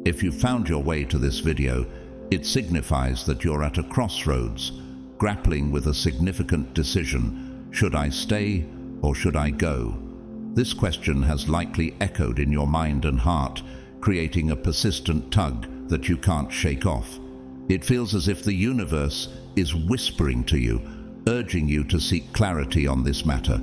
If you found your way to this video, it signifies that you're at a crossroads, grappling with a significant decision. Should I stay or should I go? This question has likely echoed in your mind and heart, creating a persistent tug that you can't shake off. It feels as if the universe is whispering to you, urging you to seek clarity on this matter.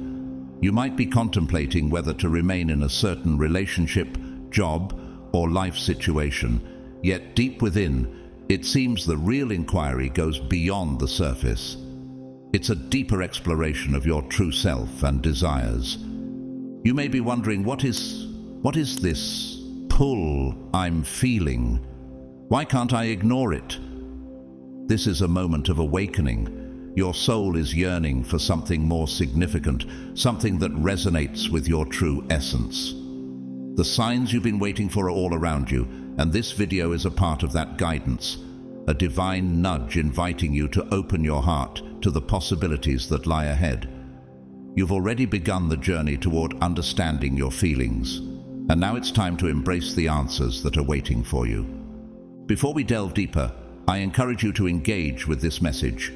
You might be contemplating whether to remain in a certain relationship, job, or life situation, yet deep within, it seems the real inquiry goes beyond the surface. It's a deeper exploration of your true self and desires. You may be wondering, what is this pull I'm feeling? Why can't I ignore it? This is a moment of awakening. Your soul is yearning for something more significant, something that resonates with your true essence. The signs you've been waiting for are all around you, and this video is a part of that guidance, a divine nudge inviting you to open your heart to the possibilities that lie ahead. You've already begun the journey toward understanding your feelings, and now it's time to embrace the answers that are waiting for you. Before we delve deeper, I encourage you to engage with this message.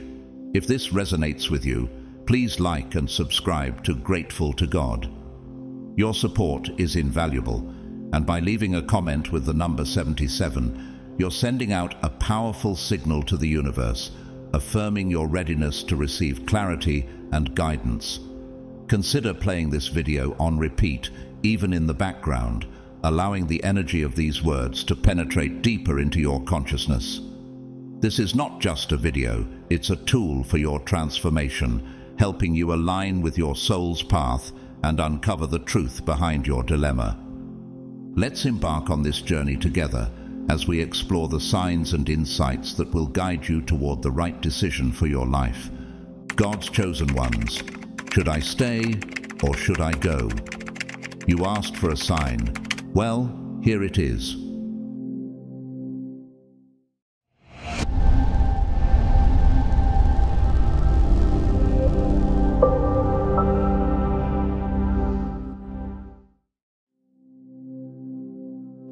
If this resonates with you, please like and subscribe to Grateful to God. Your support is invaluable, and by leaving a comment with the number 77, you're sending out a powerful signal to the universe, affirming your readiness to receive clarity and guidance. Consider playing this video on repeat, even in the background, allowing the energy of these words to penetrate deeper into your consciousness. This is not just a video, it's a tool for your transformation, helping you align with your soul's path and uncover the truth behind your dilemma. Let's embark on this journey together as we explore the signs and insights that will guide you toward the right decision for your life. God's chosen ones, should I stay or should I go? You asked for a sign. Well, here it is.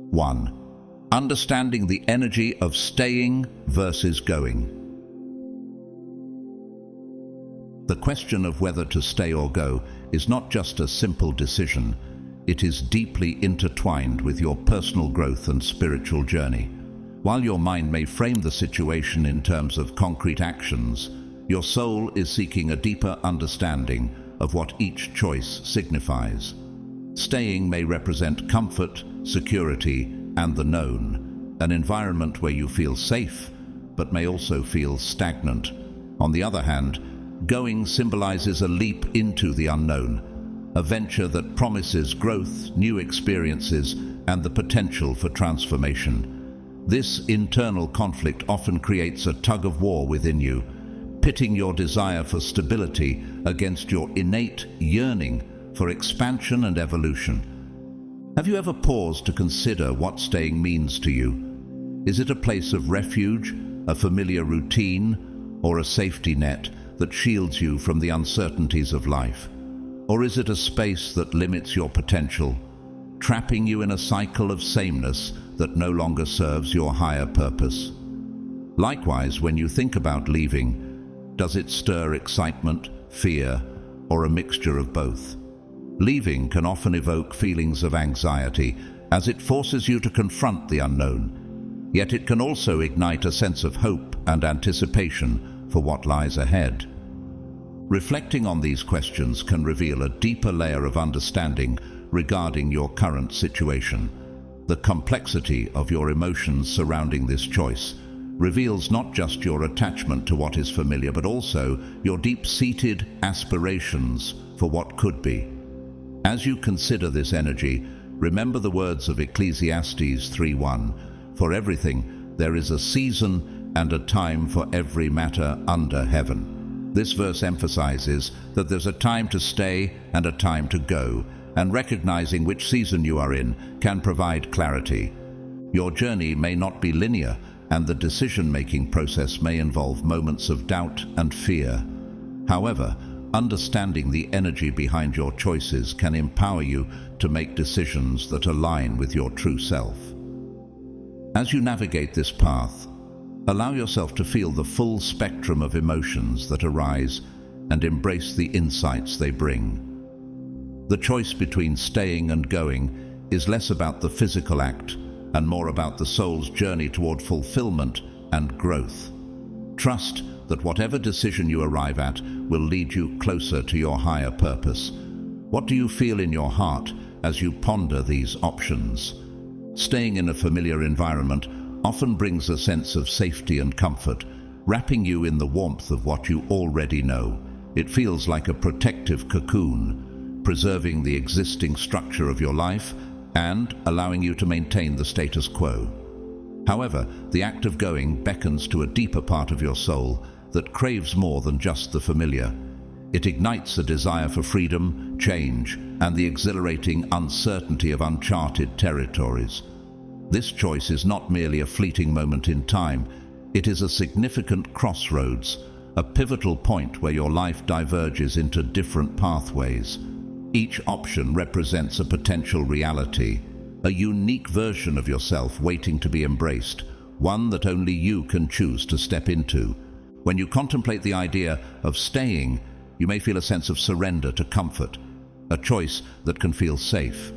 One, understanding the energy of staying versus going. The question of whether to stay or go is not just a simple decision. It is deeply intertwined with your personal growth and spiritual journey. While your mind may frame the situation in terms of concrete actions, your soul is seeking a deeper understanding of what each choice signifies. Staying may represent comfort, security, and the known, an environment where you feel safe, but may also feel stagnant. On the other hand, going symbolizes a leap into the unknown, a venture that promises growth, new experiences, and the potential for transformation. This internal conflict often creates a tug-of-war within you, pitting your desire for stability against your innate yearning for expansion and evolution. Have you ever paused to consider what staying means to you? Is it a place of refuge, a familiar routine, or a safety net that shields you from the uncertainties of life? Or is it a space that limits your potential, trapping you in a cycle of sameness that no longer serves your higher purpose? Likewise, when you think about leaving, does it stir excitement, fear, or a mixture of both? Leaving can often evoke feelings of anxiety as it forces you to confront the unknown, yet it can also ignite a sense of hope and anticipation for what lies ahead. Reflecting on these questions can reveal a deeper layer of understanding regarding your current situation. The complexity of your emotions surrounding this choice reveals not just your attachment to what is familiar, but also your deep-seated aspirations for what could be. As you consider this energy, remember the words of Ecclesiastes 3:1, "For everything there is a season and a time for every matter under heaven." This verse emphasizes that there's a time to stay and a time to go, and recognizing which season you are in can provide clarity. Your journey may not be linear, and the decision-making process may involve moments of doubt and fear. However, understanding the energy behind your choices can empower you to make decisions that align with your true self. As you navigate this path, allow yourself to feel the full spectrum of emotions that arise and embrace the insights they bring. The choice between staying and going is less about the physical act and more about the soul's journey toward fulfillment and growth. Trust that whatever decision you arrive at will lead you closer to your higher purpose. What do you feel in your heart as you ponder these options? Staying in a familiar environment often brings a sense of safety and comfort, wrapping you in the warmth of what you already know. It feels like a protective cocoon, preserving the existing structure of your life and allowing you to maintain the status quo. However, the act of going beckons to a deeper part of your soul that craves more than just the familiar. It ignites a desire for freedom, change, and the exhilarating uncertainty of uncharted territories. This choice is not merely a fleeting moment in time, it is a significant crossroads, a pivotal point where your life diverges into different pathways. Each option represents a potential reality, a unique version of yourself waiting to be embraced, one that only you can choose to step into. When you contemplate the idea of staying, you may feel a sense of surrender to comfort, a choice that can feel safe.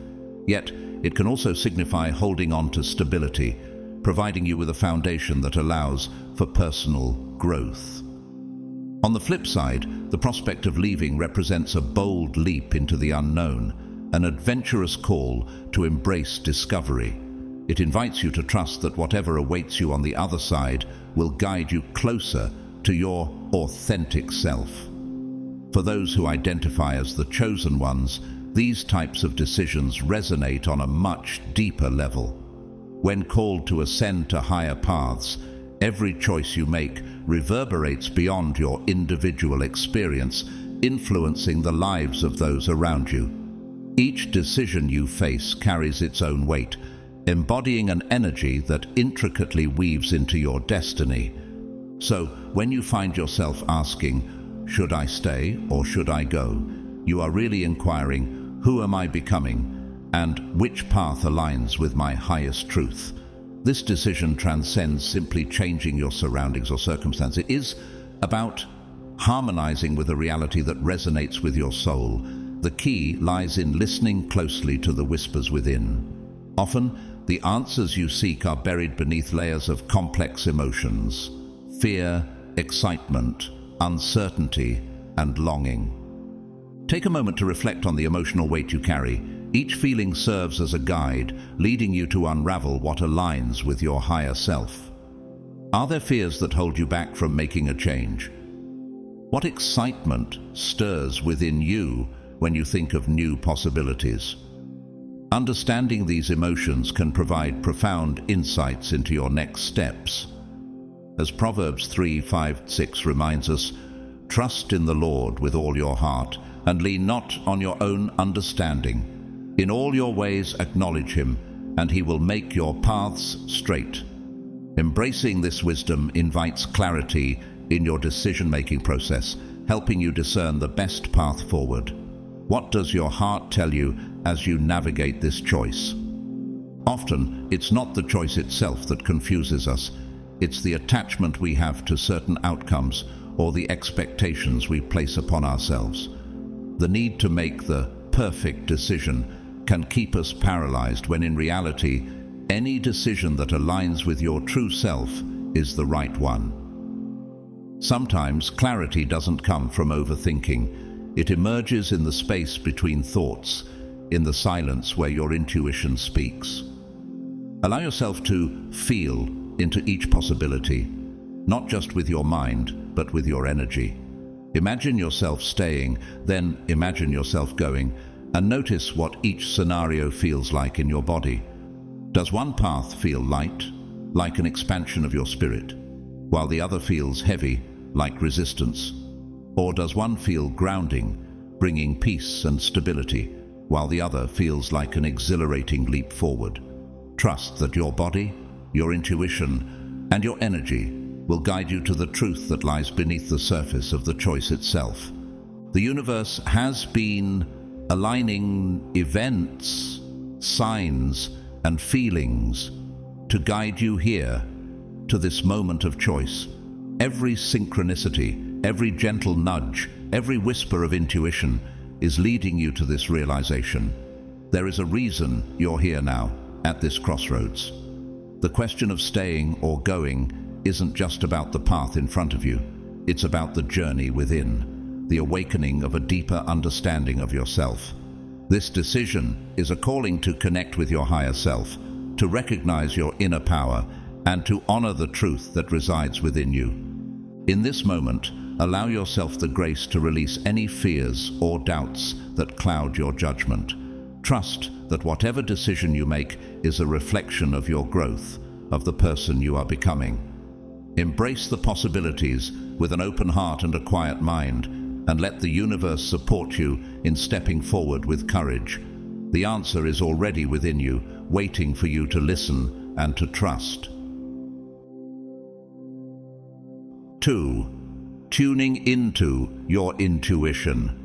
Yet, it can also signify holding on to stability, providing you with a foundation that allows for personal growth. On the flip side, the prospect of leaving represents a bold leap into the unknown, an adventurous call to embrace discovery. It invites you to trust that whatever awaits you on the other side will guide you closer to your authentic self. For those who identify as the chosen ones, these types of decisions resonate on a much deeper level. When called to ascend to higher paths, every choice you make reverberates beyond your individual experience, influencing the lives of those around you. Each decision you face carries its own weight, embodying an energy that intricately weaves into your destiny. So, when you find yourself asking, "Should I stay or should I go?" you are really inquiring, "Who am I becoming? And which path aligns with my highest truth?" This decision transcends simply changing your surroundings or circumstance. It is about harmonizing with a reality that resonates with your soul. The key lies in listening closely to the whispers within. Often, the answers you seek are buried beneath layers of complex emotions: fear, excitement, uncertainty, and longing. Take a moment to reflect on the emotional weight you carry. Each feeling serves as a guide, leading you to unravel what aligns with your higher self. Are there fears that hold you back from making a change? What excitement stirs within you when you think of new possibilities? Understanding these emotions can provide profound insights into your next steps. As Proverbs 3:5-6 reminds us, "Trust in the Lord with all your heart, and lean not on your own understanding. In all your ways acknowledge him, and he will make your paths straight." Embracing this wisdom invites clarity in your decision-making process, helping you discern the best path forward. What does your heart tell you as you navigate this choice? Often, it's not the choice itself that confuses us. It's the attachment we have to certain outcomes or the expectations we place upon ourselves. The need to make the perfect decision can keep us paralyzed when in reality, any decision that aligns with your true self is the right one. Sometimes clarity doesn't come from overthinking. It emerges in the space between thoughts, in the silence where your intuition speaks. Allow yourself to feel into each possibility, not just with your mind, but with your energy. Imagine yourself staying, then imagine yourself going, and notice what each scenario feels like in your body. Does one path feel light, like an expansion of your spirit, while the other feels heavy, like resistance? Or does one feel grounding, bringing peace and stability, while the other feels like an exhilarating leap forward? Trust that your body, your intuition, and your energy will guide you to the truth that lies beneath the surface of the choice itself. The universe has been aligning events, signs, and feelings to guide you here, to this moment of choice. Every synchronicity, every gentle nudge, every whisper of intuition is leading you to this realization. There is a reason you're here now, at this crossroads. The question of staying or going isn't just about the path in front of you. It's about the journey within, the awakening of a deeper understanding of yourself. This decision is a calling to connect with your higher self, to recognize your inner power, and to honor the truth that resides within you. In this moment, allow yourself the grace to release any fears or doubts that cloud your judgment. Trust that whatever decision you make is a reflection of your growth, of the person you are becoming. Embrace the possibilities with an open heart and a quiet mind, and let the universe support you in stepping forward with courage. The answer is already within you, waiting for you to listen and to trust. 2. Tuning into your intuition.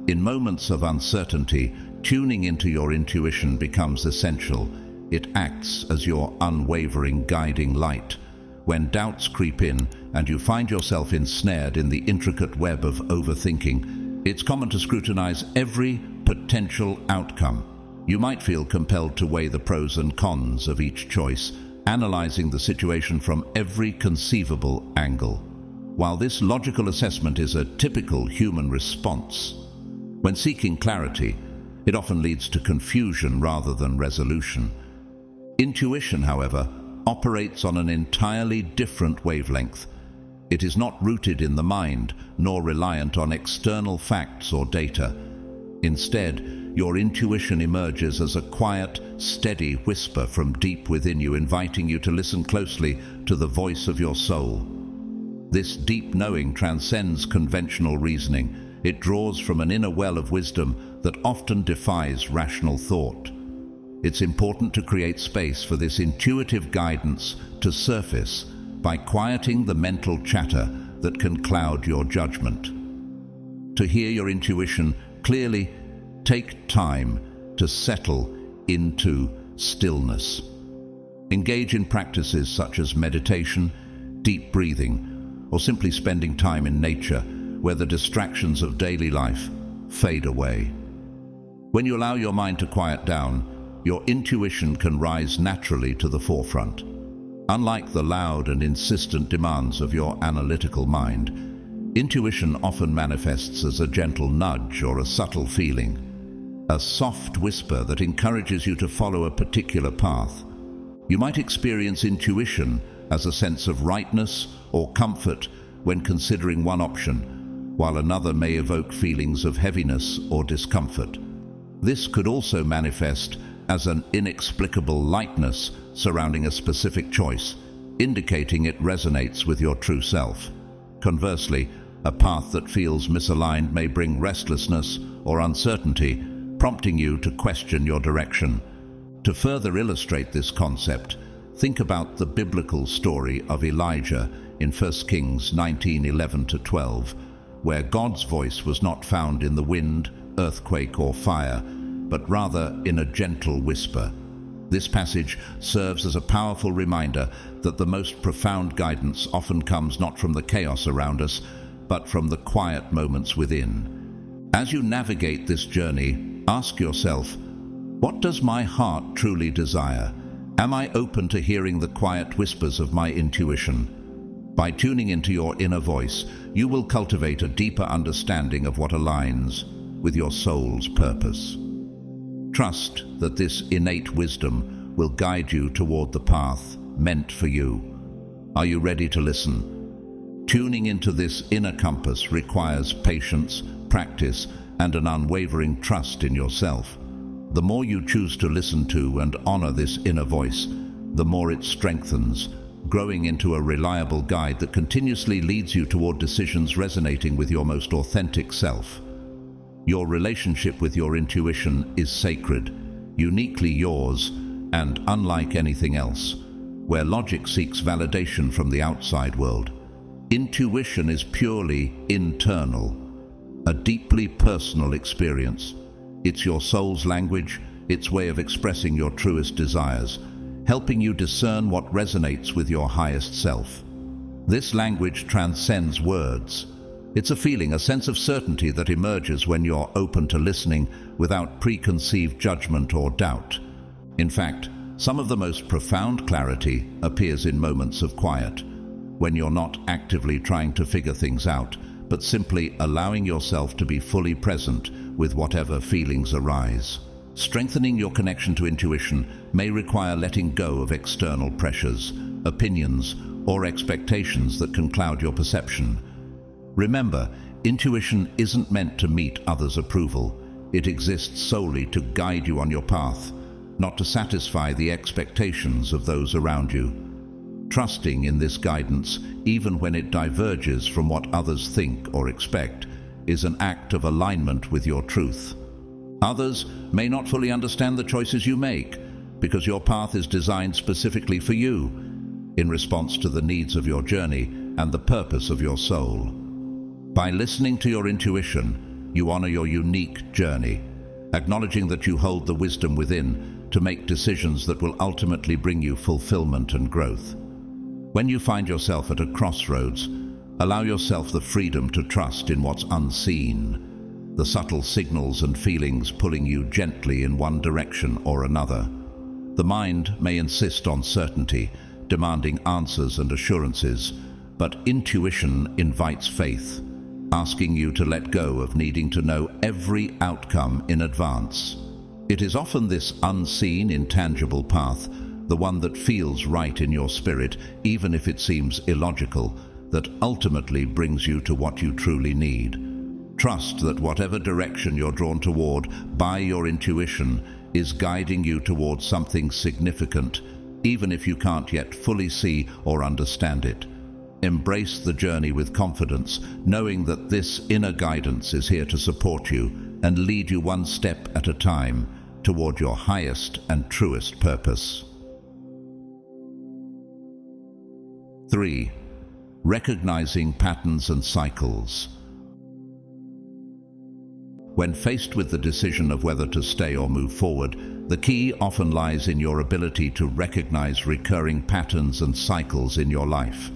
In moments of uncertainty, tuning into your intuition becomes essential. It acts as your unwavering guiding light. When doubts creep in and you find yourself ensnared in the intricate web of overthinking, it's common to scrutinize every potential outcome. You might feel compelled to weigh the pros and cons of each choice, analyzing the situation from every conceivable angle. While this logical assessment is a typical human response, when seeking clarity, it often leads to confusion rather than resolution. Intuition, however, operates on an entirely different wavelength. It is not rooted in the mind, nor reliant on external facts or data. Instead, your intuition emerges as a quiet, steady whisper from deep within you, inviting you to listen closely to the voice of your soul. This deep knowing transcends conventional reasoning. It draws from an inner well of wisdom that often defies rational thought. It's important to create space for this intuitive guidance to surface by quieting the mental chatter that can cloud your judgment. To hear your intuition clearly, take time to settle into stillness. Engage in practices such as meditation, deep breathing, or simply spending time in nature where the distractions of daily life fade away. When you allow your mind to quiet down, your intuition can rise naturally to the forefront. Unlike the loud and insistent demands of your analytical mind, intuition often manifests as a gentle nudge or a subtle feeling, a soft whisper that encourages you to follow a particular path. You might experience intuition as a sense of rightness or comfort when considering one option, while another may evoke feelings of heaviness or discomfort. This could also manifest as an inexplicable lightness surrounding a specific choice, indicating it resonates with your true self. Conversely, a path that feels misaligned may bring restlessness or uncertainty, prompting you to question your direction. To further illustrate this concept, think about the biblical story of Elijah in 1 Kings 19:11-12, where God's voice was not found in the wind, earthquake, or fire, but rather in a gentle whisper. This passage serves as a powerful reminder that the most profound guidance often comes not from the chaos around us, but from the quiet moments within. As you navigate this journey, ask yourself, what does my heart truly desire? Am I open to hearing the quiet whispers of my intuition? By tuning into your inner voice, you will cultivate a deeper understanding of what aligns with your soul's purpose. Trust that this innate wisdom will guide you toward the path meant for you. Are you ready to listen? Tuning into this inner compass requires patience, practice, and an unwavering trust in yourself. The more you choose to listen to and honor this inner voice, the more it strengthens, growing into a reliable guide that continuously leads you toward decisions resonating with your most authentic self. Your relationship with your intuition is sacred, uniquely yours, and unlike anything else. Where logic seeks validation from the outside world, intuition is purely internal, a deeply personal experience. It's your soul's language, its way of expressing your truest desires, helping you discern what resonates with your highest self. This language transcends words. It's a feeling, a sense of certainty that emerges when you're open to listening without preconceived judgment or doubt. In fact, some of the most profound clarity appears in moments of quiet, when you're not actively trying to figure things out, but simply allowing yourself to be fully present with whatever feelings arise. Strengthening your connection to intuition may require letting go of external pressures, opinions, or expectations that can cloud your perception. Remember, intuition isn't meant to meet others' approval. It exists solely to guide you on your path, not to satisfy the expectations of those around you. Trusting in this guidance, even when it diverges from what others think or expect, is an act of alignment with your truth. Others may not fully understand the choices you make, because your path is designed specifically for you, in response to the needs of your journey and the purpose of your soul. By listening to your intuition, you honor your unique journey, acknowledging that you hold the wisdom within to make decisions that will ultimately bring you fulfillment and growth. When you find yourself at a crossroads, allow yourself the freedom to trust in what's unseen, the subtle signals and feelings pulling you gently in one direction or another. The mind may insist on certainty, demanding answers and assurances, but intuition invites faith, asking you to let go of needing to know every outcome in advance. It is often this unseen, intangible path, the one that feels right in your spirit, even if it seems illogical, that ultimately brings you to what you truly need. Trust that whatever direction you're drawn toward by your intuition is guiding you towards something significant, even if you can't yet fully see or understand it. Embrace the journey with confidence, knowing that this inner guidance is here to support you and lead you one step at a time toward your highest and truest purpose. 3. Recognizing patterns and cycles. When faced with the decision of whether to stay or move forward, the key often lies in your ability to recognize recurring patterns and cycles in your life.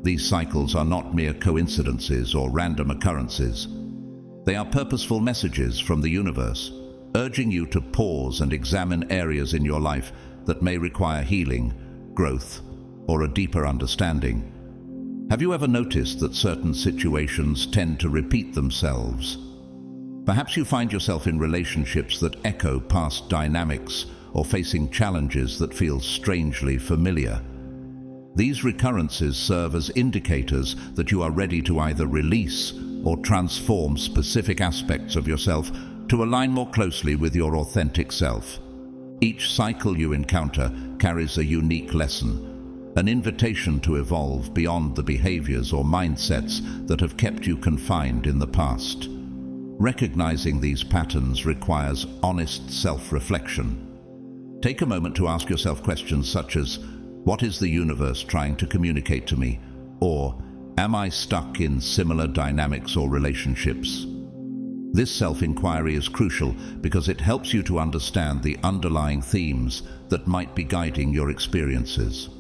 These cycles are not mere coincidences or random occurrences. They are purposeful messages from the universe, urging you to pause and examine areas in your life that may require healing, growth, or a deeper understanding. Have you ever noticed that certain situations tend to repeat themselves? Perhaps you find yourself in relationships that echo past dynamics or facing challenges that feel strangely familiar. These recurrences serve as indicators that you are ready to either release or transform specific aspects of yourself to align more closely with your authentic self. Each cycle you encounter carries a unique lesson, an invitation to evolve beyond the behaviors or mindsets that have kept you confined in the past. Recognizing these patterns requires honest self-reflection. Take a moment to ask yourself questions such as, what is the universe trying to communicate to me? Or, am I stuck in similar dynamics or relationships? This self-inquiry is crucial because it helps you to understand the underlying themes that might be guiding your experiences.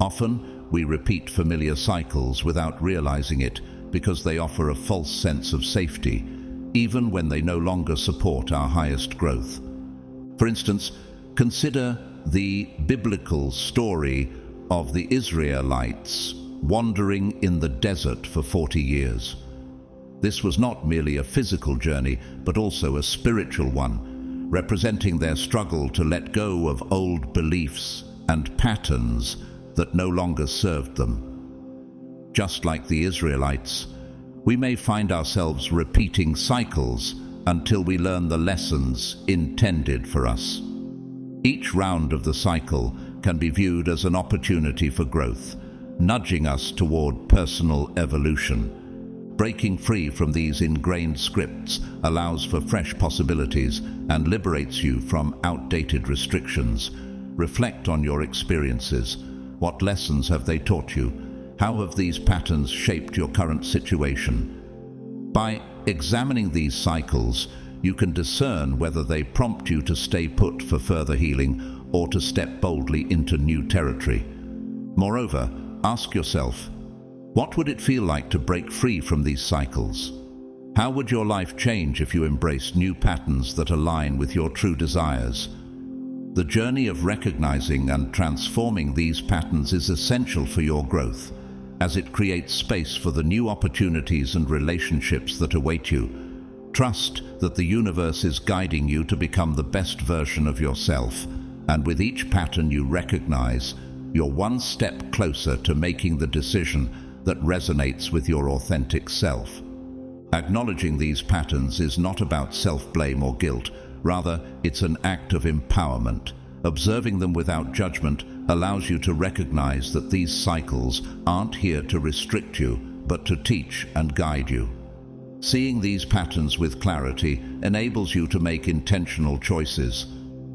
Often, we repeat familiar cycles without realizing it because they offer a false sense of safety, even when they no longer support our highest growth. For instance, consider the biblical story of the Israelites wandering in the desert for 40 years. This was not merely a physical journey, but also a spiritual one, representing their struggle to let go of old beliefs and patterns that no longer served them. Just like the Israelites, we may find ourselves repeating cycles until we learn the lessons intended for us. Each round of the cycle can be viewed as an opportunity for growth, nudging us toward personal evolution. Breaking free from these ingrained scripts allows for fresh possibilities and liberates you from outdated restrictions. Reflect on your experiences. What lessons have they taught you? How have these patterns shaped your current situation? By examining these cycles, you can discern whether they prompt you to stay put for further healing or to step boldly into new territory. Moreover, ask yourself, what would it feel like to break free from these cycles? How would your life change if you embraced new patterns that align with your true desires? The journey of recognizing and transforming these patterns is essential for your growth, as it creates space for the new opportunities and relationships that await you. Trust that the universe is guiding you to become the best version of yourself, and with each pattern you recognize, you're one step closer to making the decision that resonates with your authentic self. Acknowledging these patterns is not about self-blame or guilt. Rather, it's an act of empowerment. Observing them without judgment allows you to recognize that these cycles aren't here to restrict you, but to teach and guide you. Seeing these patterns with clarity enables you to make intentional choices,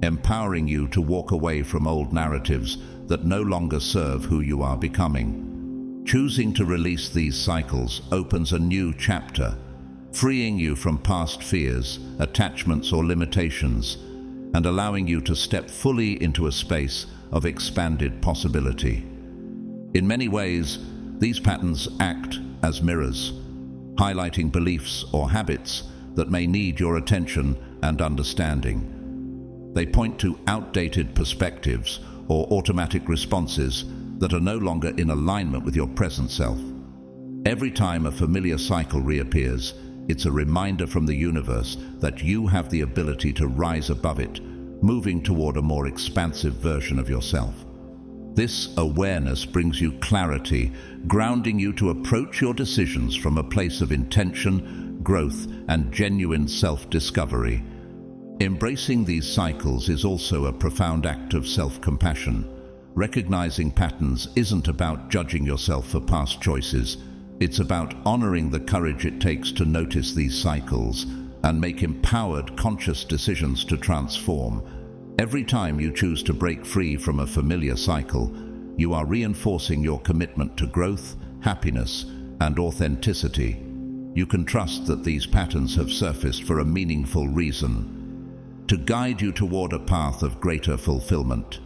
empowering you to walk away from old narratives that no longer serve who you are becoming. Choosing to release these cycles opens a new chapter, freeing you from past fears, attachments, or limitations, and allowing you to step fully into a space of expanded possibility. In many ways, these patterns act as mirrors, highlighting beliefs or habits that may need your attention and understanding. They point to outdated perspectives or automatic responses that are no longer in alignment with your present self. Every time a familiar cycle reappears, it's a reminder from the universe that you have the ability to rise above it, moving toward a more expansive version of yourself. This awareness brings you clarity, grounding you to approach your decisions from a place of intention, growth, and genuine self-discovery. Embracing these cycles is also a profound act of self-compassion. Recognizing patterns isn't about judging yourself for past choices. It's about honoring the courage it takes to notice these cycles and make empowered, conscious decisions to transform. Every time you choose to break free from a familiar cycle, you are reinforcing your commitment to growth, happiness, and authenticity. You can trust that these patterns have surfaced for a meaningful reason, to guide you toward a path of greater fulfillment,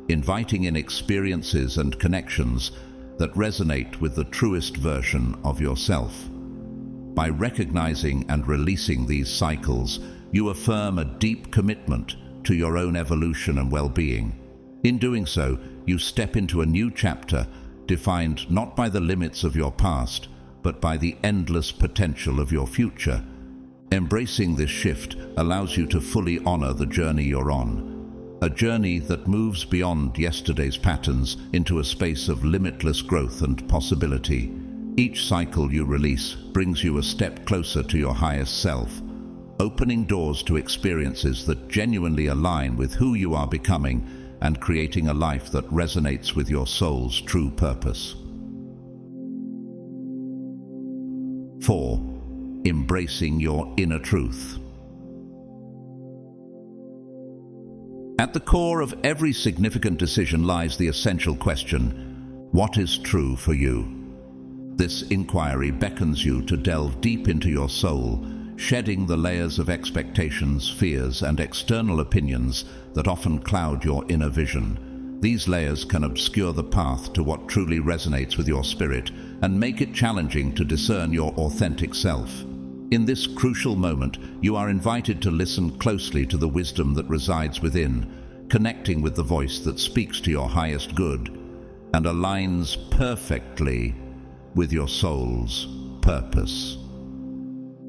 inviting in experiences and connections that resonate with the truest version of yourself. By recognizing and releasing these cycles, you affirm a deep commitment to your own evolution and well-being. In doing so, you step into a new chapter defined not by the limits of your past, but by the endless potential of your future. Embracing this shift allows you to fully honor the journey you're on, a journey that moves beyond yesterday's patterns into a space of limitless growth and possibility. Each cycle you release brings you a step closer to your highest self, opening doors to experiences that genuinely align with who you are becoming and creating a life that resonates with your soul's true purpose. 4. Embracing your inner truth. At the core of every significant decision lies the essential question, what is true for you? This inquiry beckons you to delve deep into your soul, shedding the layers of expectations, fears, and external opinions that often cloud your inner vision. These layers can obscure the path to what truly resonates with your spirit and make it challenging to discern your authentic self. In this crucial moment, you are invited to listen closely to the wisdom that resides within, connecting with the voice that speaks to your highest good and aligns perfectly with your soul's purpose.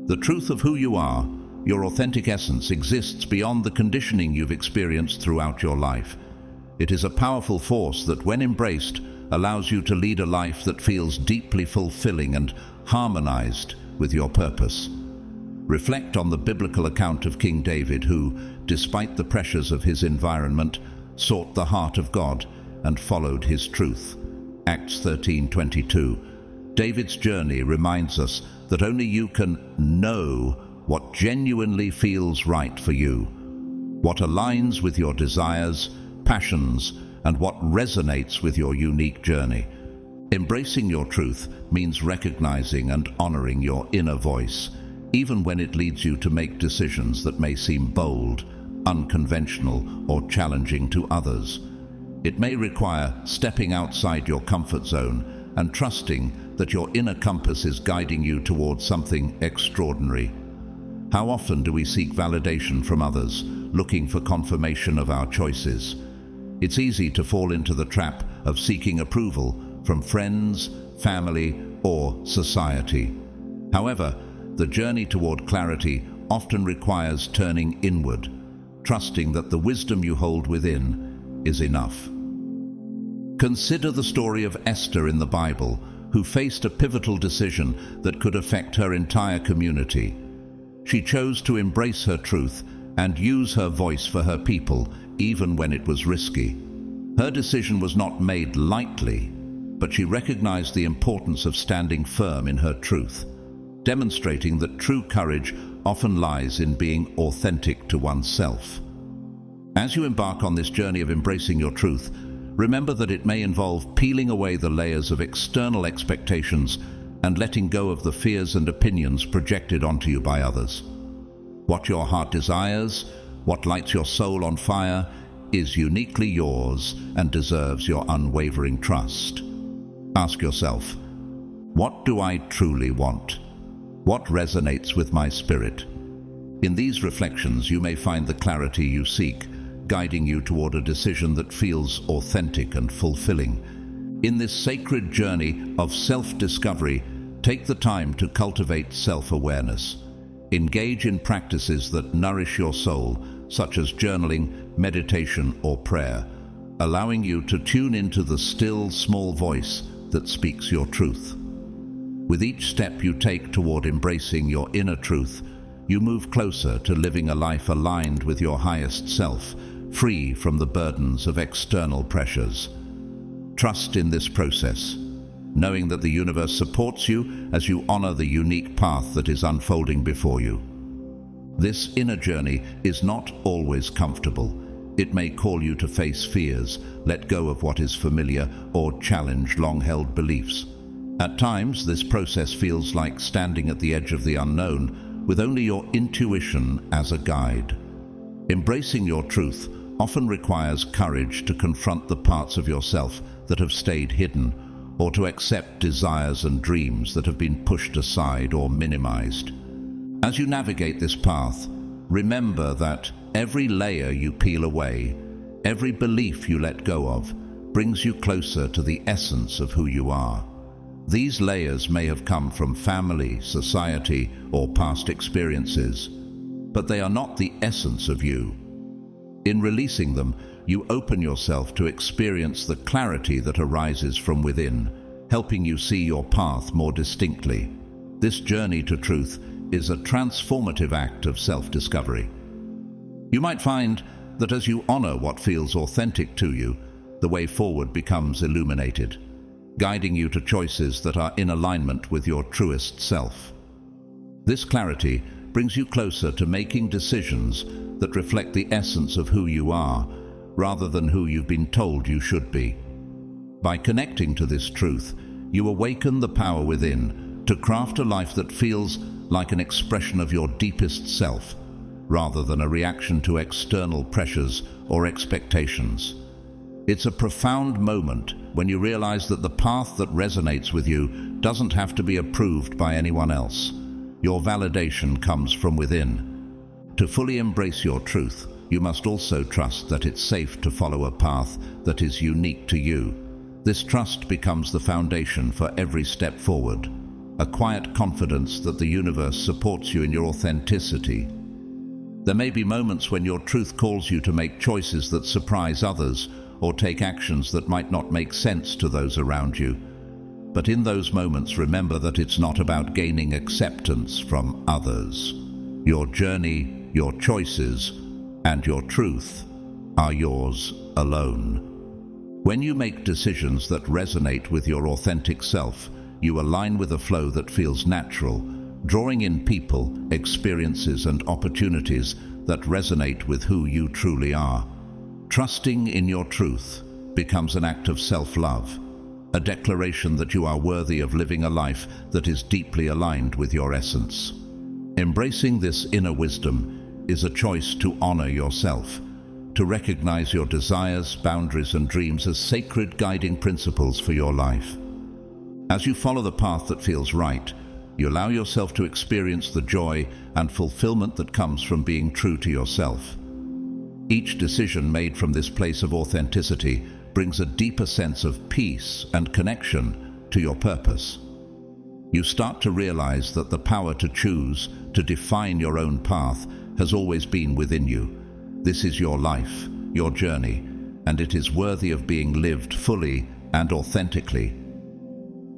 The truth of who you are, your authentic essence, exists beyond the conditioning you've experienced throughout your life. It is a powerful force that, when embraced, allows you to lead a life that feels deeply fulfilling and harmonized with your purpose. Reflect on the biblical account of King David, who, despite the pressures of his environment, sought the heart of God and followed his truth. Acts 13:22. David's journey reminds us that only you can know what genuinely feels right for you, what aligns with your desires, passions, and what resonates with your unique journey. Embracing your truth means recognizing and honoring your inner voice. even when it leads you to make decisions that may seem bold, unconventional, or challenging to others. It may require stepping outside your comfort zone and trusting that your inner compass is guiding you towards something extraordinary. How often do we seek validation from others, looking for confirmation of our choices? It's easy to fall into the trap of seeking approval from friends, family, or society. However, the journey toward clarity often requires turning inward, trusting that the wisdom you hold within is enough. Consider the story of Esther in the Bible, who faced a pivotal decision that could affect her entire community. She chose to embrace her truth and use her voice for her people, even when it was risky. Her decision was not made lightly, but she recognized the importance of standing firm in her truth, demonstrating that true courage often lies in being authentic to oneself. As you embark on this journey of embracing your truth, remember that it may involve peeling away the layers of external expectations and letting go of the fears and opinions projected onto you by others. What your heart desires, what lights your soul on fire, is uniquely yours and deserves your unwavering trust. Ask yourself, what do I truly want? What resonates with my spirit? In these reflections, you may find the clarity you seek, guiding you toward a decision that feels authentic and fulfilling. In this sacred journey of self-discovery, take the time to cultivate self-awareness. Engage in practices that nourish your soul, such as journaling, meditation, or prayer, allowing you to tune into the still, small voice that speaks your truth. With each step you take toward embracing your inner truth, you move closer to living a life aligned with your highest self, free from the burdens of external pressures. Trust in this process, knowing that the universe supports you as you honor the unique path that is unfolding before you. This inner journey is not always comfortable. It may call you to face fears, let go of what is familiar, or challenge long-held beliefs. At times, this process feels like standing at the edge of the unknown, with only your intuition as a guide. Embracing your truth often requires courage to confront the parts of yourself that have stayed hidden, or to accept desires and dreams that have been pushed aside or minimized. As you navigate this path, remember that every layer you peel away, every belief you let go of, brings you closer to the essence of who you are. These layers may have come from family, society, or past experiences, but they are not the essence of you. In releasing them, you open yourself to experience the clarity that arises from within, helping you see your path more distinctly. This journey to truth is a transformative act of self-discovery. You might find that as you honor what feels authentic to you, the way forward becomes illuminated, guiding you to choices that are in alignment with your truest self. This clarity brings you closer to making decisions that reflect the essence of who you are, rather than who you've been told you should be. By connecting to this truth, you awaken the power within to craft a life that feels like an expression of your deepest self, rather than a reaction to external pressures or expectations. It's a profound moment when you realize that the path that resonates with you doesn't have to be approved by anyone else. Your validation comes from within. To fully embrace your truth, you must also trust that it's safe to follow a path that is unique to you. This trust becomes the foundation for every step forward, a quiet confidence that the universe supports you in your authenticity. There may be moments when your truth calls you to make choices that surprise others or take actions that might not make sense to those around you. But in those moments, remember that it's not about gaining acceptance from others. Your journey, your choices, and your truth are yours alone. When you make decisions that resonate with your authentic self, you align with a flow that feels natural, drawing in people, experiences, and opportunities that resonate with who you truly are. Trusting in your truth becomes an act of self-love, a declaration that you are worthy of living a life that is deeply aligned with your essence. Embracing this inner wisdom is a choice to honor yourself, to recognize your desires, boundaries, and dreams as sacred guiding principles for your life. As you follow the path that feels right, you allow yourself to experience the joy and fulfillment that comes from being true to yourself. Each decision made from this place of authenticity brings a deeper sense of peace and connection to your purpose. You start to realize that the power to choose, to define your own path, has always been within you. This is your life, your journey, and it is worthy of being lived fully and authentically.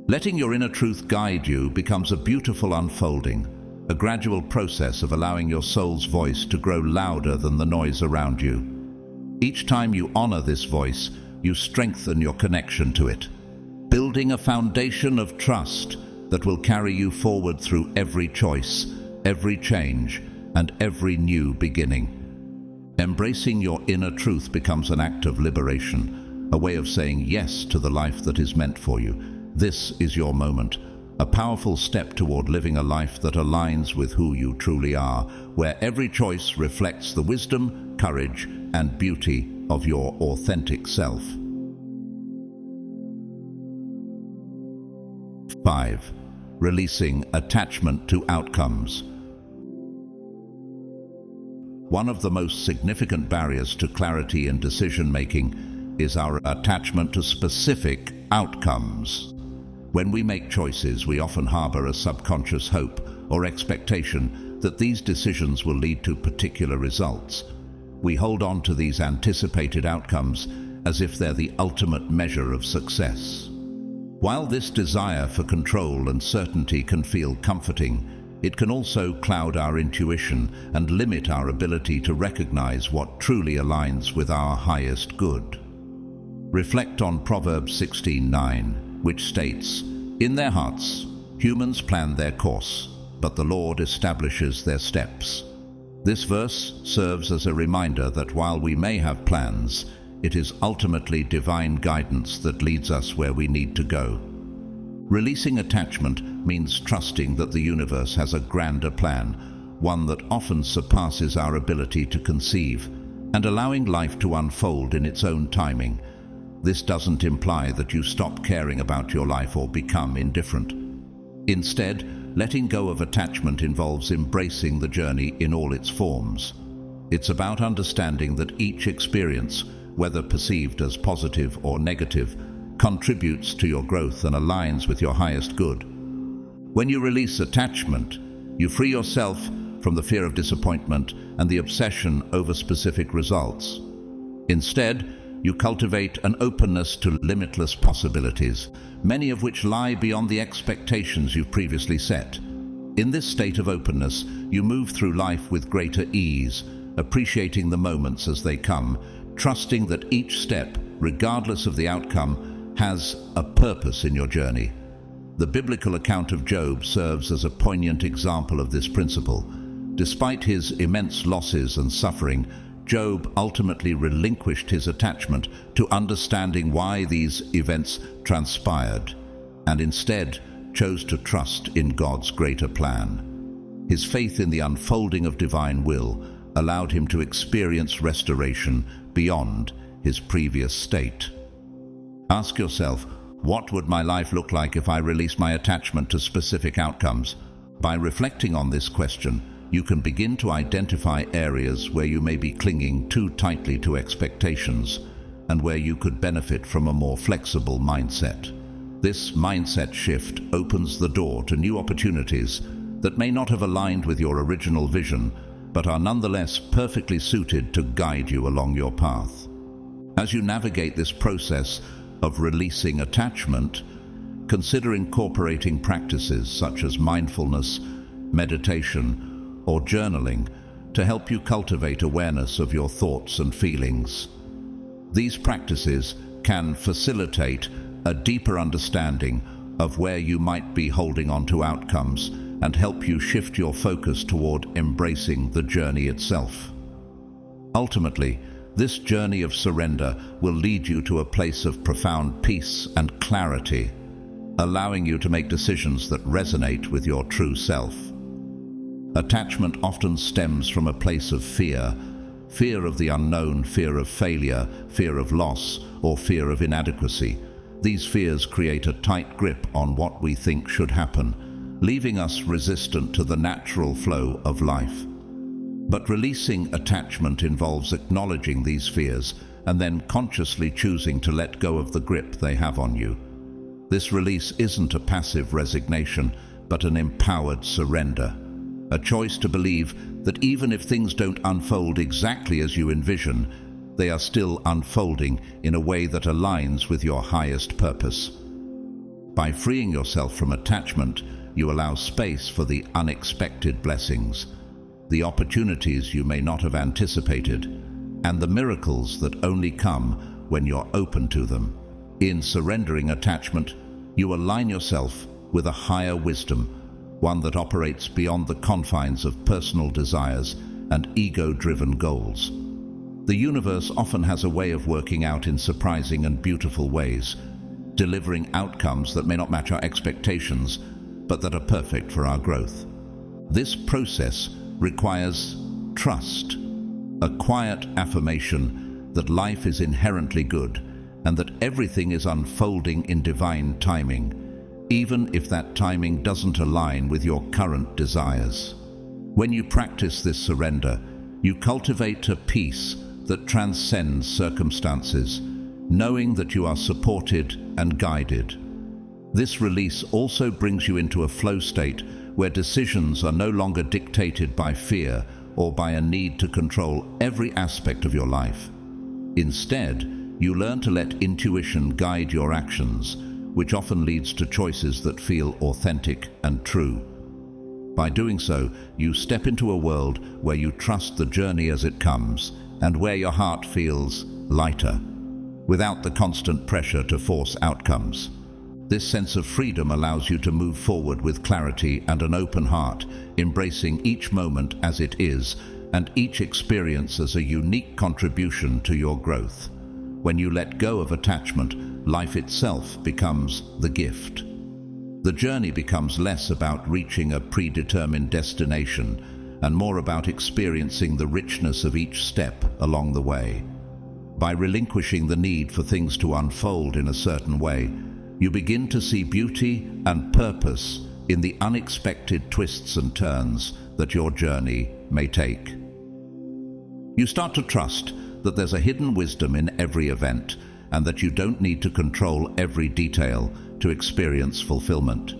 Letting your inner truth guide you becomes a beautiful unfolding, a gradual process of allowing your soul's voice to grow louder than the noise around you. Each time you honor this voice, you strengthen your connection to it, building a foundation of trust that will carry you forward through every choice, every change, and every new beginning. Embracing your inner truth becomes an act of liberation, a way of saying yes to the life that is meant for you. This is your moment, a powerful step toward living a life that aligns with who you truly are, where every choice reflects the wisdom, courage, and beauty of your authentic self. 5. Releasing attachment to outcomes. One of the most significant barriers to clarity in decision-making is our attachment to specific outcomes. When we make choices, we often harbor a subconscious hope or expectation that these decisions will lead to particular results. We hold on to these anticipated outcomes as if they're the ultimate measure of success. While this desire for control and certainty can feel comforting, it can also cloud our intuition and limit our ability to recognize what truly aligns with our highest good. Reflect on Proverbs 16:9. Which states, "In their hearts, humans plan their course, but the Lord establishes their steps." This verse serves as a reminder that while we may have plans, it is ultimately divine guidance that leads us where we need to go. Releasing attachment means trusting that the universe has a grander plan, one that often surpasses our ability to conceive, and allowing life to unfold in its own timing. This doesn't imply that you stop caring about your life or become indifferent. Instead, letting go of attachment involves embracing the journey in all its forms. It's about understanding that each experience, whether perceived as positive or negative, contributes to your growth and aligns with your highest good. When you release attachment, you free yourself from the fear of disappointment and the obsession over specific results. Instead, you cultivate an openness to limitless possibilities, many of which lie beyond the expectations you've previously set. In this state of openness, you move through life with greater ease, appreciating the moments as they come, trusting that each step, regardless of the outcome, has a purpose in your journey. The biblical account of Job serves as a poignant example of this principle. Despite his immense losses and suffering, Job ultimately relinquished his attachment to understanding why these events transpired, and instead chose to trust in God's greater plan. His faith in the unfolding of divine will allowed him to experience restoration beyond his previous state. Ask yourself, what would my life look like if I released my attachment to specific outcomes? By reflecting on this question, you can begin to identify areas where you may be clinging too tightly to expectations and where you could benefit from a more flexible mindset. This mindset shift opens the door to new opportunities that may not have aligned with your original vision, but are nonetheless perfectly suited to guide you along your path. As you navigate this process of releasing attachment, consider incorporating practices such as mindfulness, meditation, or journaling to help you cultivate awareness of your thoughts and feelings. These practices can facilitate a deeper understanding of where you might be holding on to outcomes and help you shift your focus toward embracing the journey itself. Ultimately, this journey of surrender will lead you to a place of profound peace and clarity, allowing you to make decisions that resonate with your true self. Attachment often stems from a place of fear. Fear of the unknown, fear of failure, fear of loss, or fear of inadequacy. These fears create a tight grip on what we think should happen, leaving us resistant to the natural flow of life. But releasing attachment involves acknowledging these fears and then consciously choosing to let go of the grip they have on you. This release isn't a passive resignation, but an empowered surrender. A choice to believe that even if things don't unfold exactly as you envision, they are still unfolding in a way that aligns with your highest purpose. By freeing yourself from attachment, you allow space for the unexpected blessings, the opportunities you may not have anticipated, and the miracles that only come when you're open to them. In surrendering attachment, you align yourself with a higher wisdom, one that operates beyond the confines of personal desires and ego-driven goals. The universe often has a way of working out in surprising and beautiful ways, delivering outcomes that may not match our expectations, but that are perfect for our growth. This process requires trust, a quiet affirmation that life is inherently good and that everything is unfolding in divine timing, even if that timing doesn't align with your current desires. When you practice this surrender, you cultivate a peace that transcends circumstances, knowing that you are supported and guided. This release also brings you into a flow state where decisions are no longer dictated by fear or by a need to control every aspect of your life. Instead, you learn to let intuition guide your actions, which often leads to choices that feel authentic and true. By doing so, you step into a world where you trust the journey as it comes and where your heart feels lighter, without the constant pressure to force outcomes. This sense of freedom allows you to move forward with clarity and an open heart, embracing each moment as it is and each experience as a unique contribution to your growth. When you let go of attachment, life itself becomes the gift. The journey becomes less about reaching a predetermined destination and more about experiencing the richness of each step along the way. By relinquishing the need for things to unfold in a certain way, you begin to see beauty and purpose in the unexpected twists and turns that your journey may take. You start to trust that there's a hidden wisdom in every event and that you don't need to control every detail to experience fulfillment.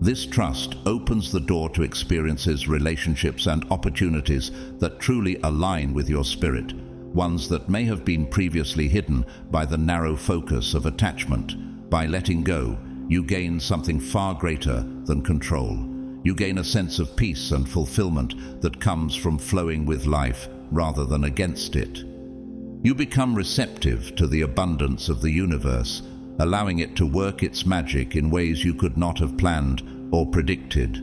This trust opens the door to experiences, relationships, and opportunities that truly align with your spirit, ones that may have been previously hidden by the narrow focus of attachment. By letting go, you gain something far greater than control. You gain a sense of peace and fulfillment that comes from flowing with life rather than against it. You become receptive to the abundance of the universe, allowing it to work its magic in ways you could not have planned or predicted.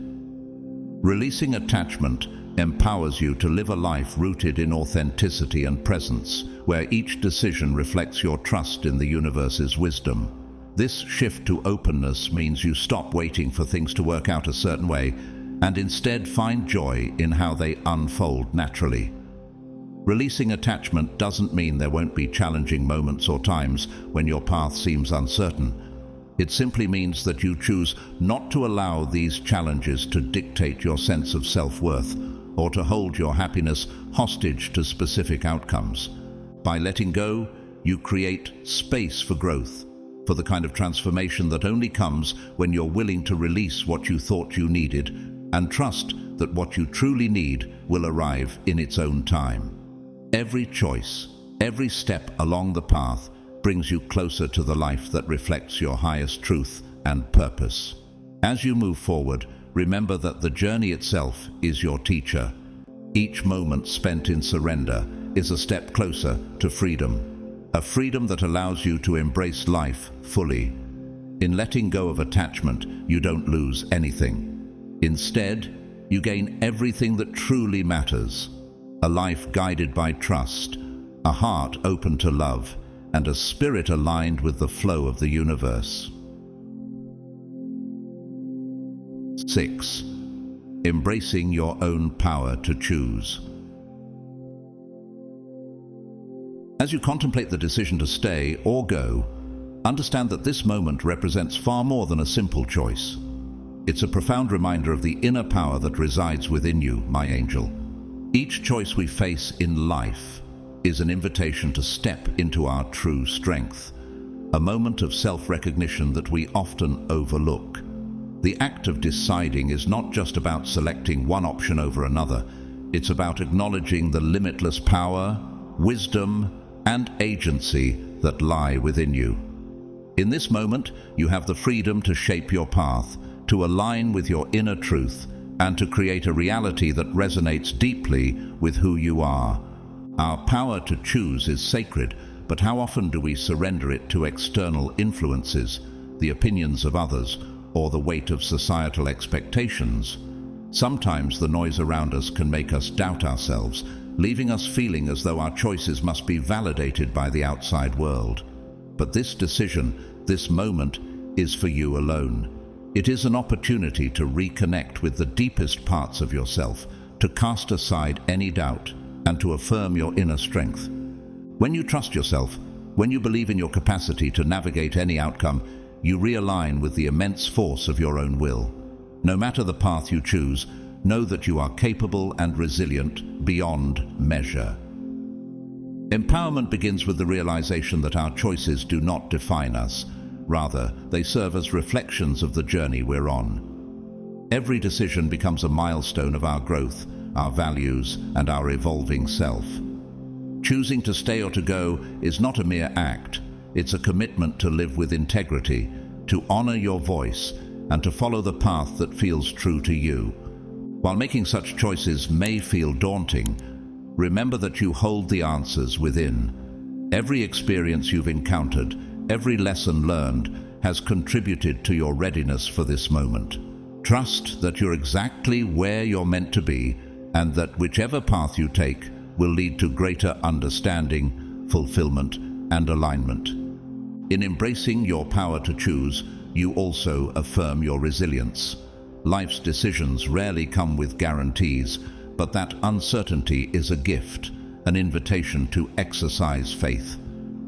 Releasing attachment empowers you to live a life rooted in authenticity and presence, where each decision reflects your trust in the universe's wisdom. This shift to openness means you stop waiting for things to work out a certain way and instead find joy in how they unfold naturally. Releasing attachment doesn't mean there won't be challenging moments or times when your path seems uncertain. It simply means that you choose not to allow these challenges to dictate your sense of self-worth or to hold your happiness hostage to specific outcomes. By letting go, you create space for growth, for the kind of transformation that only comes when you're willing to release what you thought you needed and trust that what you truly need will arrive in its own time. Every choice, every step along the path brings you closer to the life that reflects your highest truth and purpose. As you move forward, remember that the journey itself is your teacher. Each moment spent in surrender is a step closer to freedom, a freedom that allows you to embrace life fully. In letting go of attachment, you don't lose anything. Instead, you gain everything that truly matters: a life guided by trust, a heart open to love, and a spirit aligned with the flow of the universe. 6. Embracing your own power to choose. As you contemplate the decision to stay or go, understand that this moment represents far more than a simple choice. It's a profound reminder of the inner power that resides within you, my angel. Each choice we face in life is an invitation to step into our true strength, a moment of self-recognition that we often overlook. The act of deciding is not just about selecting one option over another. It's about acknowledging the limitless power, wisdom, and agency that lie within you. In this moment, you have the freedom to shape your path, to align with your inner truth, and to create a reality that resonates deeply with who you are. Our power to choose is sacred, but how often do we surrender it to external influences, the opinions of others, or the weight of societal expectations? Sometimes the noise around us can make us doubt ourselves, leaving us feeling as though our choices must be validated by the outside world. But this decision, this moment, is for you alone. It is an opportunity to reconnect with the deepest parts of yourself, to cast aside any doubt, and to affirm your inner strength. When you trust yourself, when you believe in your capacity to navigate any outcome, you realign with the immense force of your own will. No matter the path you choose, know that you are capable and resilient beyond measure. Empowerment begins with the realization that our choices do not define us. Rather, they serve as reflections of the journey we're on. Every decision becomes a milestone of our growth, our values, and our evolving self. Choosing to stay or to go is not a mere act. It's a commitment to live with integrity, to honor your voice, and to follow the path that feels true to you. While making such choices may feel daunting, remember that you hold the answers within. Every experience you've encountered, every lesson learned, has contributed to your readiness for this moment. Trust that you're exactly where you're meant to be, and that whichever path you take will lead to greater understanding, fulfillment, and alignment. In embracing your power to choose, you also affirm your resilience. Life's decisions rarely come with guarantees, but that uncertainty is a gift, an invitation to exercise faith.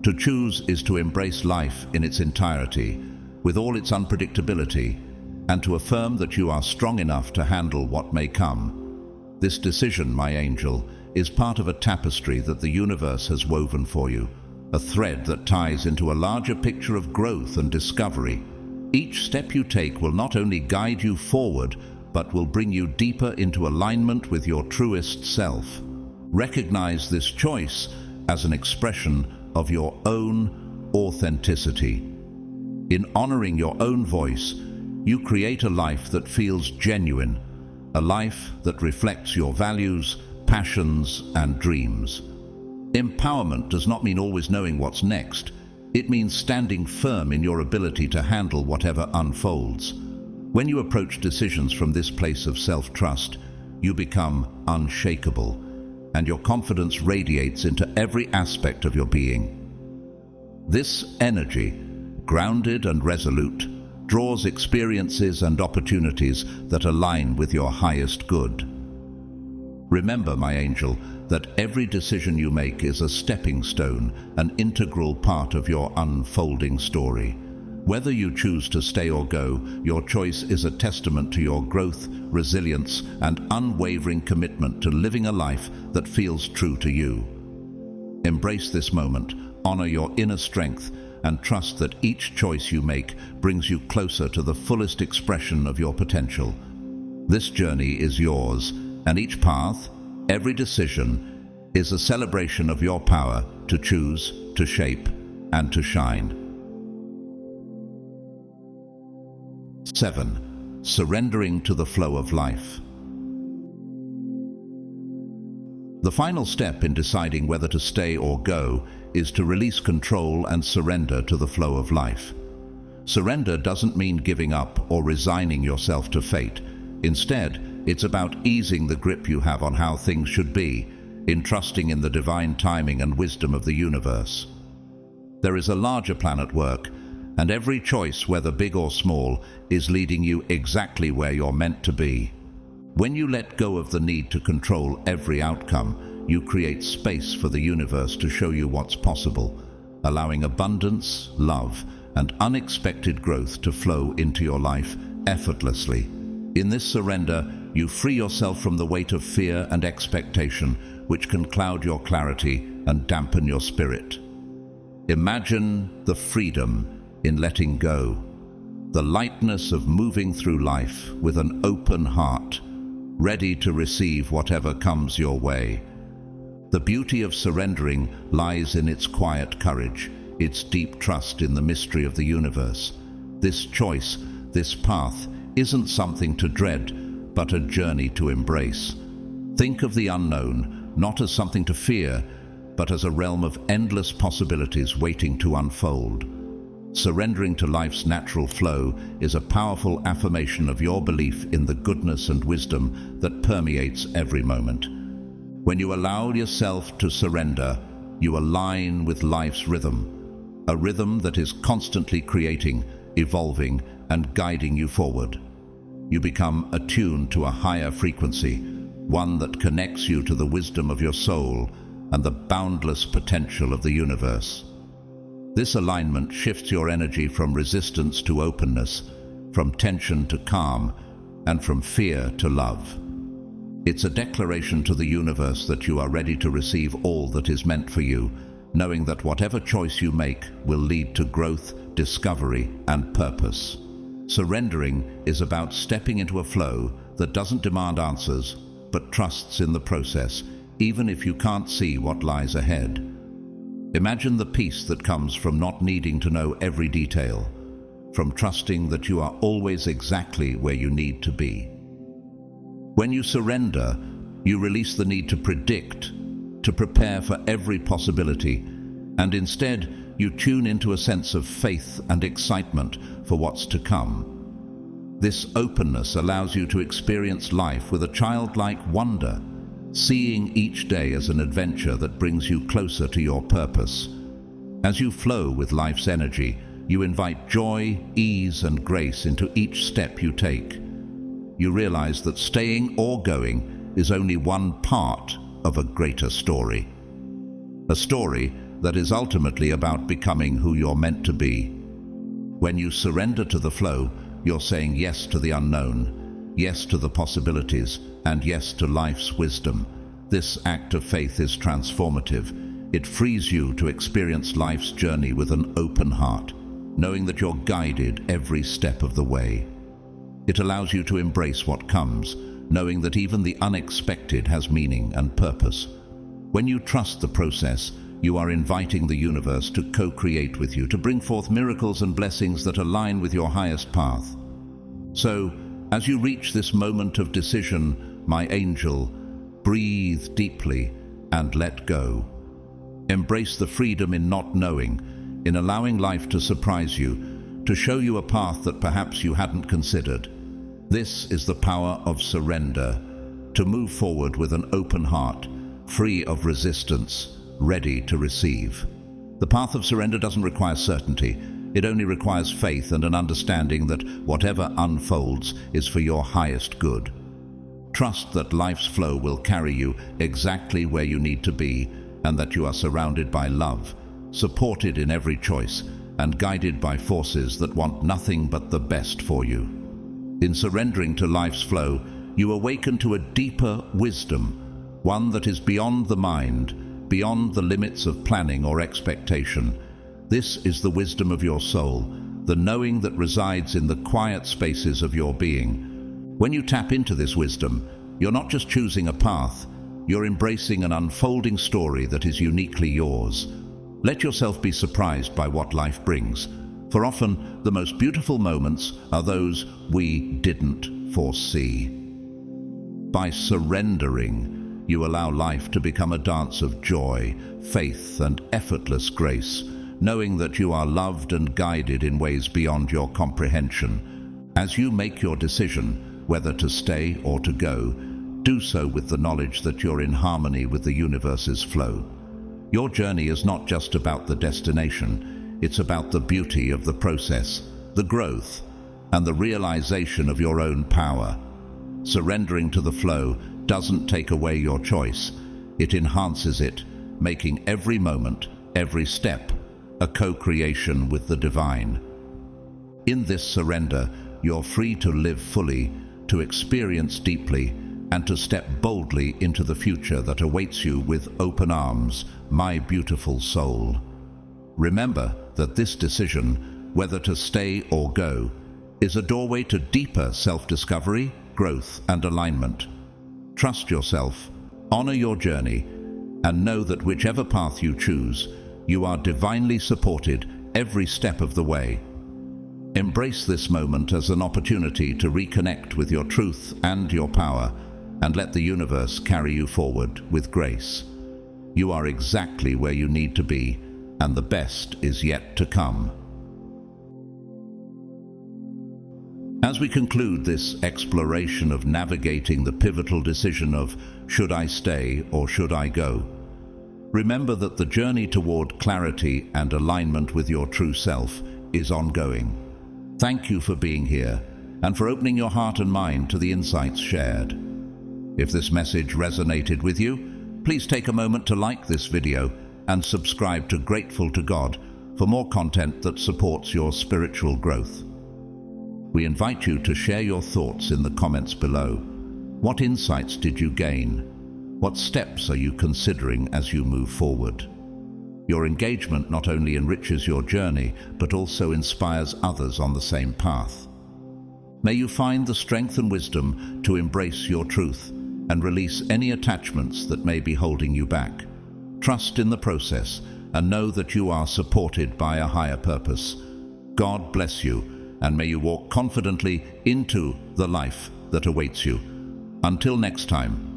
To choose is to embrace life in its entirety, with all its unpredictability, and to affirm that you are strong enough to handle what may come. This decision, my angel, is part of a tapestry that the universe has woven for you, a thread that ties into a larger picture of growth and discovery. Each step you take will not only guide you forward, but will bring you deeper into alignment with your truest self. Recognize this choice as an expression of your own authenticity. In honoring your own voice, you create a life that feels genuine, a life that reflects your values, passions, and dreams. Empowerment does not mean always knowing what's next. It means standing firm in your ability to handle whatever unfolds. When you approach decisions from this place of self-trust, you become unshakable, and your confidence radiates into every aspect of your being. This energy, grounded and resolute, draws experiences and opportunities that align with your highest good. Remember, my angel, that every decision you make is a stepping stone, an integral part of your unfolding story. Whether you choose to stay or go, your choice is a testament to your growth, resilience, and unwavering commitment to living a life that feels true to you. Embrace this moment, honor your inner strength, and trust that each choice you make brings you closer to the fullest expression of your potential. This journey is yours, and each path, every decision, is a celebration of your power to choose, to shape, and to shine. 7. Surrendering to the flow of life. The final step in deciding whether to stay or go is to release control and surrender to the flow of life. Surrender doesn't mean giving up or resigning yourself to fate. Instead, it's about easing the grip you have on how things should be, in trusting in the divine timing and wisdom of the universe. There is a larger plan at work, and every choice, whether big or small, is leading you exactly where you're meant to be. When you let go of the need to control every outcome, you create space for the universe to show you what's possible, allowing abundance, love, and unexpected growth to flow into your life effortlessly. In this surrender, you free yourself from the weight of fear and expectation, which can cloud your clarity and dampen your spirit. Imagine the freedom in letting go, the lightness of moving through life with an open heart, ready to receive whatever comes your way. The beauty of surrendering lies in its quiet courage, its deep trust in the mystery of the universe. This choice, this path, isn't something to dread, but a journey to embrace. Think of the unknown, not as something to fear, but as a realm of endless possibilities waiting to unfold. Surrendering to life's natural flow is a powerful affirmation of your belief in the goodness and wisdom that permeates every moment. When you allow yourself to surrender, you align with life's rhythm, a rhythm that is constantly creating, evolving, and guiding you forward. You become attuned to a higher frequency, one that connects you to the wisdom of your soul and the boundless potential of the universe. This alignment shifts your energy from resistance to openness, from tension to calm, and from fear to love. It's a declaration to the universe that you are ready to receive all that is meant for you, knowing that whatever choice you make will lead to growth, discovery, and purpose. Surrendering is about stepping into a flow that doesn't demand answers, but trusts in the process, even if you can't see what lies ahead. Imagine the peace that comes from not needing to know every detail, from trusting that you are always exactly where you need to be. When you surrender, you release the need to predict, to prepare for every possibility, and instead you tune into a sense of faith and excitement for what's to come. This openness allows you to experience life with a childlike wonder, seeing each day as an adventure that brings you closer to your purpose. As you flow with life's energy, you invite joy, ease, and grace into each step you take. You realize that staying or going is only one part of a greater story. A story that is ultimately about becoming who you're meant to be. When you surrender to the flow, you're saying yes to the unknown, yes to the possibilities, and yes to life's wisdom. This act of faith is transformative. It frees you to experience life's journey with an open heart, knowing that you're guided every step of the way. It allows you to embrace what comes, knowing that even the unexpected has meaning and purpose. When you trust the process, you are inviting the universe to co-create with you, to bring forth miracles and blessings that align with your highest path. So, as you reach this moment of decision, my angel, breathe deeply and let go. Embrace the freedom in not knowing, in allowing life to surprise you, to show you a path that perhaps you hadn't considered. This is the power of surrender, to move forward with an open heart, free of resistance, ready to receive. The path of surrender doesn't require certainty. It only requires faith and an understanding that whatever unfolds is for your highest good. Trust that life's flow will carry you exactly where you need to be, and that you are surrounded by love, supported in every choice, and guided by forces that want nothing but the best for you. In surrendering to life's flow, you awaken to a deeper wisdom, one that is beyond the mind, beyond the limits of planning or expectation. This is the wisdom of your soul, the knowing that resides in the quiet spaces of your being. When you tap into this wisdom, you're not just choosing a path, you're embracing an unfolding story that is uniquely yours. Let yourself be surprised by what life brings, for often the most beautiful moments are those we didn't foresee. By surrendering, you allow life to become a dance of joy, faith, and effortless grace, knowing that you are loved and guided in ways beyond your comprehension. As you make your decision, whether to stay or to go, do so with the knowledge that you're in harmony with the universe's flow. Your journey is not just about the destination, it's about the beauty of the process, the growth, and the realization of your own power. Surrendering to the flow doesn't take away your choice, it enhances it, making every moment, every step, a co-creation with the divine. In this surrender, you're free to live fully, to experience deeply, and to step boldly into the future that awaits you with open arms, my beautiful soul. Remember that this decision, whether to stay or go, is a doorway to deeper self-discovery, growth, and alignment. Trust yourself, honor your journey, and know that whichever path you choose, you are divinely supported every step of the way. Embrace this moment as an opportunity to reconnect with your truth and your power, and let the universe carry you forward with grace. You are exactly where you need to be, and the best is yet to come. As we conclude this exploration of navigating the pivotal decision of should I stay or should I go, remember that the journey toward clarity and alignment with your true self is ongoing. Thank you for being here and for opening your heart and mind to the insights shared. If this message resonated with you, please take a moment to like this video and subscribe to Grateful to God for more content that supports your spiritual growth. We invite you to share your thoughts in the comments below. What insights did you gain? What steps are you considering as you move forward? Your engagement not only enriches your journey, but also inspires others on the same path. May you find the strength and wisdom to embrace your truth and release any attachments that may be holding you back. Trust in the process and know that you are supported by a higher purpose. God bless you, and may you walk confidently into the life that awaits you. Until next time.